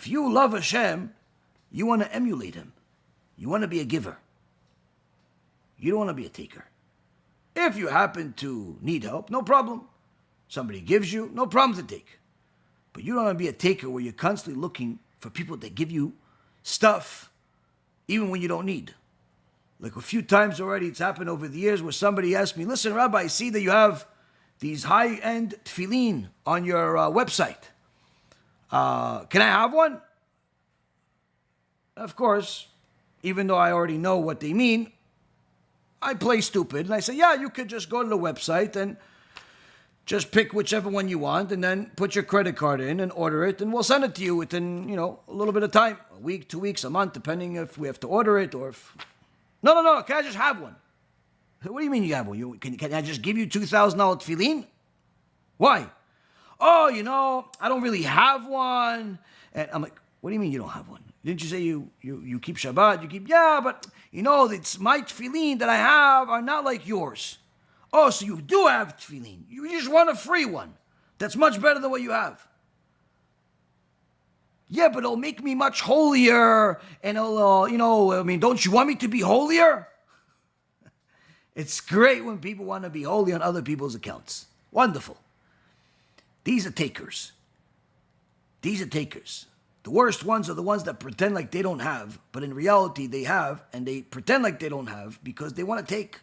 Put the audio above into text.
If you love Hashem, you want to emulate Him. You want to be a giver. You don't want to be a taker. If you happen to need help, no problem. Somebody gives you, no problem to take. But you don't want to be a taker where you're constantly looking for people that give you stuff even when you don't need. Like a few times already, it's happened over the years where somebody asked me, listen, Rabbi, I see that you have these high-end tefillin on your website. Can I have one? Of course, even though I already know what they mean, I play stupid. And I say, yeah, you could just go to the website and just pick whichever one you want and then put your credit card in and order it, and we'll send it to you within, a little bit of time. A week, 2 weeks, a month, depending if we have to order it or if... No. Can I just have one? What do you mean you have one? Can I just give you $2,000 tefillin? Why? Oh, I don't really have one. And I'm like, what do you mean you don't have one? Didn't you say you keep Shabbat? Yeah, but, it's my tefillin that I have are not like yours. Oh, so you do have tefillin. You just want a free one. That's much better than what you have. Yeah, but it'll make me much holier, and it'll, don't you want me to be holier? It's great when people want to be holy on other people's accounts. Wonderful. These are takers. The worst ones are the ones that pretend like they don't have, but in reality they have, and they pretend like they don't have because they want to take.